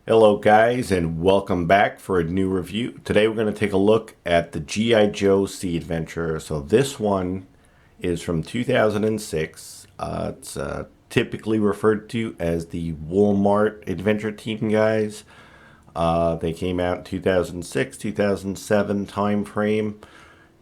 Hello guys, and welcome back for a new review. Today we're going to take a look at the G.I. Joe Sea Adventure. So this one is from 2006. It's typically referred to as the Walmart Adventure Team guys. They came out in 2006, 2007 time frame,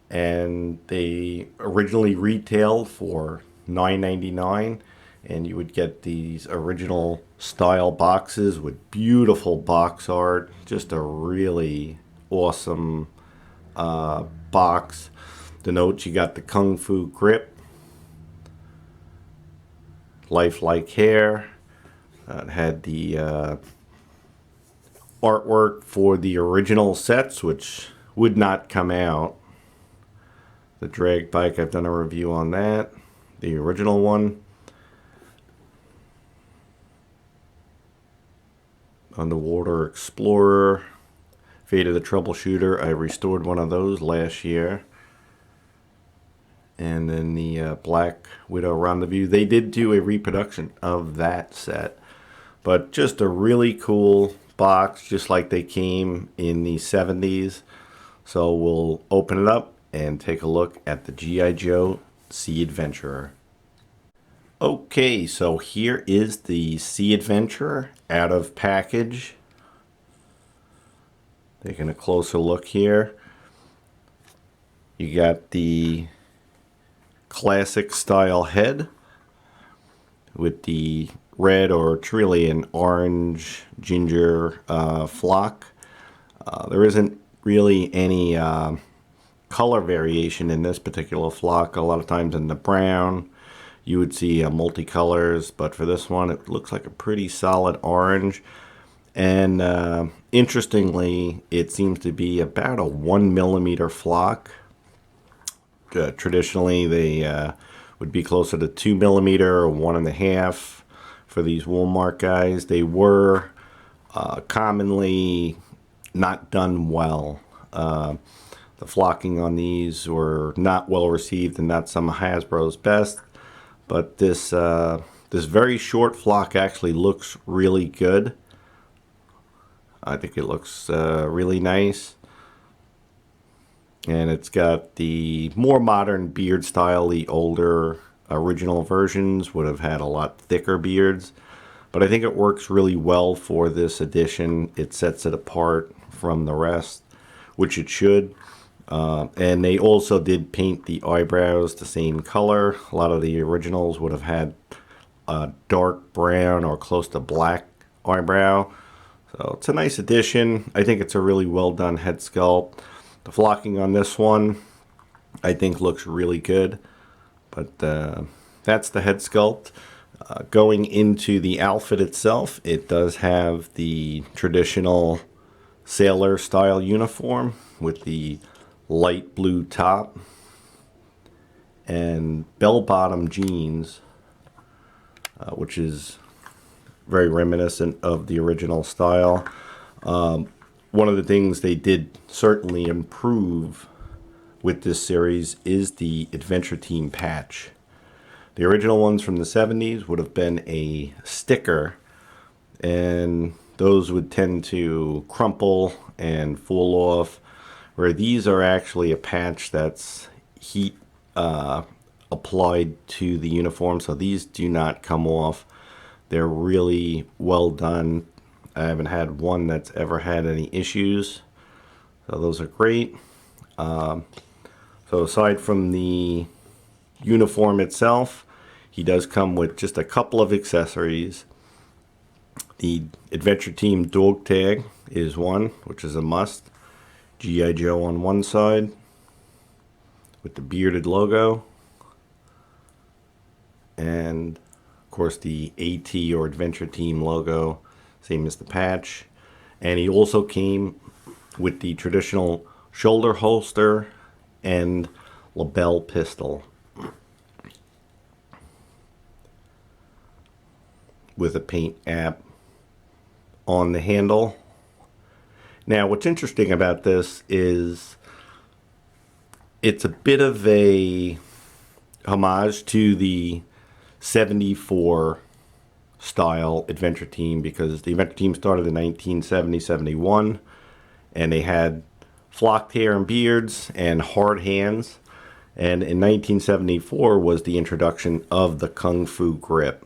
and they originally retailed for $9.99, and you would get these original style boxes with beautiful box art. Just a really awesome box. The notes, you got the Kung Fu grip, lifelike hair. It had the artwork for the original sets, which would not come out. The drag bike, I've done a review on that. The original one. Underwater Explorer, Fate of the Troubleshooter. I restored one of those last year. And then the Black Widow Rendezvous. They did do a reproduction of that set. But just a really cool box, just like they came in the 70s. So we'll open it up and take a look at the G.I. Joe Sea Adventurer. Okay, so here is the Sea Adventurer out of package. Taking a closer look here. You got the classic style head with the red, or it's really an orange ginger flock. There isn't really any color variation in this particular flock. A lot of times in the brown you would see multicolors, but for this one it looks like a pretty solid orange. And interestingly, it seems to be about a 1 millimeter flock. Traditionally they would be closer to 2 millimeter or 1.5 for these Walmart guys. They were commonly not done well. The flocking on these were not well received, and not some of Hasbro's best. But this very short flock actually looks really good. I think it looks really nice. And it's got the more modern beard style. The older original versions would have had a lot thicker beards. But I think it works really well for this edition. It sets it apart from the rest, which it should. And they also did paint the eyebrows the same color. A lot of the originals would have had a dark brown or close to black eyebrow. So it's a nice addition. I think it's a really well done head sculpt. The flocking on this one I think looks really good. But that's the head sculpt. Going into the outfit itself, it does have the traditional sailor style uniform with the light blue top and bell-bottom jeans, which is very reminiscent of the original style. One of the things they did certainly improve with this series is the Adventure Team patch. The original ones from the 70s would have been a sticker, and those would tend to crumple and fall off, where these are actually a patch that's heat applied to the uniform, so these do not come off. They're really well done. I haven't had one that's ever had any issues, so those are great. So aside from the uniform itself, he does come with just a couple of accessories. The Adventure Team dog tag is one, which is a must. G.I. Joe on one side with the bearded logo, and of course the AT or Adventure Team logo, same as the patch. And he also came with the traditional shoulder holster and lapel pistol with a paint app on the handle. Now, what's interesting about this is it's a bit of a homage to the 74 style adventure team, because the adventure team started in 1970-71, and they had flocked hair and beards and hard hands. And in 1974 was the introduction of the Kung Fu grip.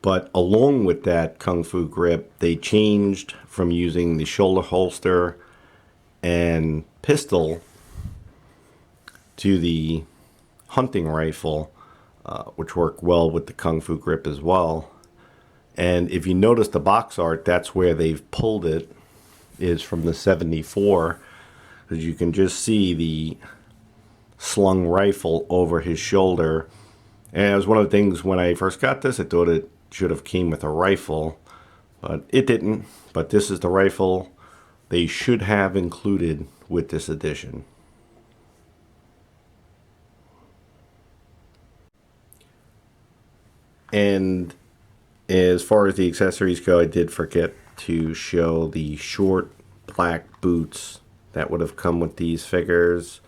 But along with that Kung Fu grip, they changed from using the shoulder holster and pistol to the hunting rifle, which worked well with the Kung Fu grip as well. And if you notice the box art, that's where they've pulled it, is from the 74, because you can just see the slung rifle over his shoulder. And it was one of the things when I first got this, I thought it should have came with a rifle, but it didn't. But this is the rifle they should have included with this edition. And as far as the accessories go, I did forget to show the short black boots that would have come with these figures.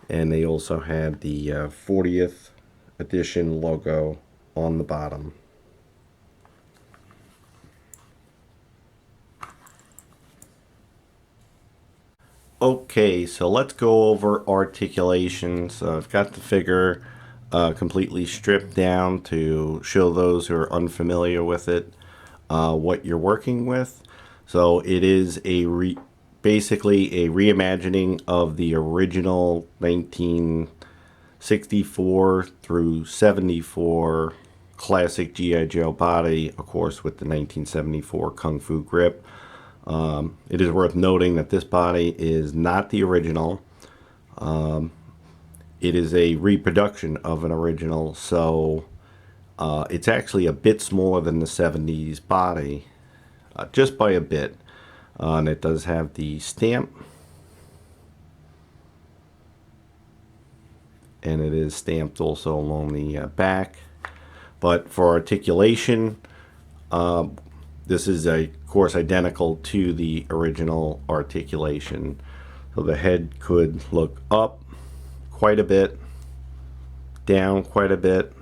And they also had the 40th edition logo on the bottom. Okay, so let's go over articulation. So I've got the figure completely stripped down to show those who are unfamiliar with it what you're working with. So it is basically a reimagining of the original 1964 through 74 classic G.I. Joe body, of course, with the 1974 Kung Fu grip. It is worth noting that this body is not the original. It is a reproduction of an original, so it's actually a bit smaller than the 70s body, just by a bit. And it does have the stamp, and it is stamped also along the back. But for articulation, this is of course identical to the original articulation. So the head could look up quite a bit, down quite a bit,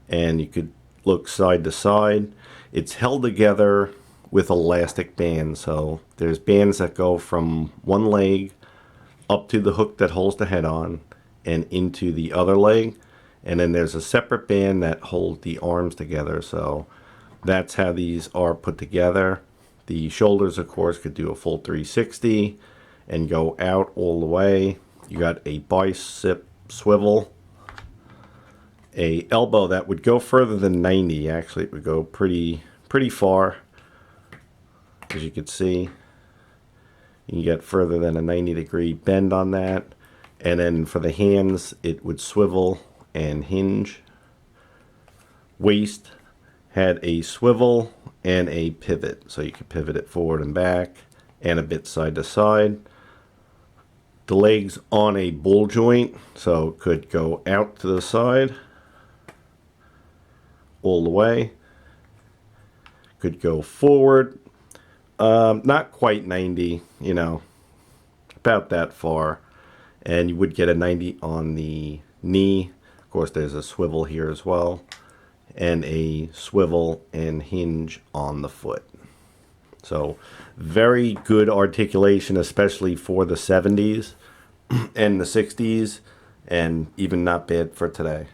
and you could look side to side. It's held together with elastic bands. So there's bands that go from one leg up to the hook that holds the head on and into the other leg, and then there's a separate band that holds the arms together. So that's how these are put together. The shoulders, of course, could do a full 360 and go out all the way. You got a bicep swivel, a elbow that would go further than 90. Actually, it would go pretty far. As you can see, you can get further than a 90-degree bend on that. And then for the hands, it would swivel and hinge. Waist had a swivel and a pivot, so you could pivot it forward and back and a bit side to side. The legs on a ball joint, so it could go out to the side all the way. Could go forward, not quite 90, about that far. And you would get a 90 on the knee. Of course, there's a swivel here as well, and a swivel and hinge on the foot. So very good articulation, especially for the 70s and the 60s, and even not bad for today.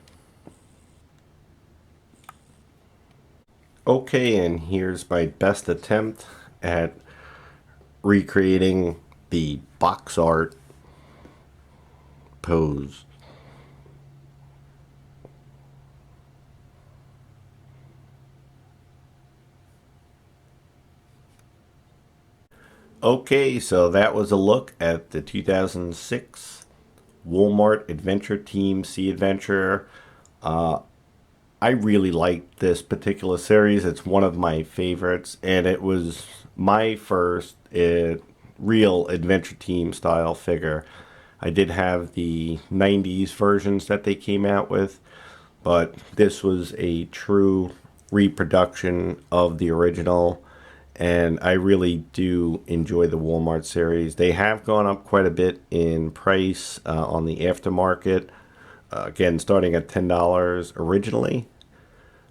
Okay, and here's my best attempt at recreating the box art pose. Okay, so that was a look at the 2006 Walmart Adventure Team Sea Adventure. I really liked this particular series. It's one of my favorites, and it was my first real Adventure Team style figure. I did have the 90s versions that they came out with, but this was a true reproduction of the original, and I really do enjoy the Walmart series. They have gone up quite a bit in price on the aftermarket. Again, starting at $10 originally.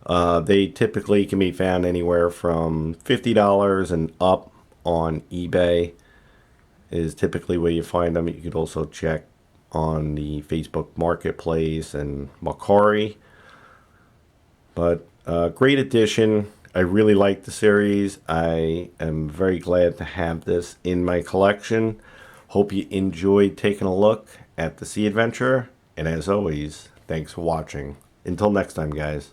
They typically can be found anywhere from $50 and up on eBay is typically where you find them. You could also check on the Facebook Marketplace and Macari. But great addition. I really like the series. I am very glad to have this in my collection. Hope you enjoyed taking a look at the Sea Adventure. And as always, thanks for watching. Until next time, guys.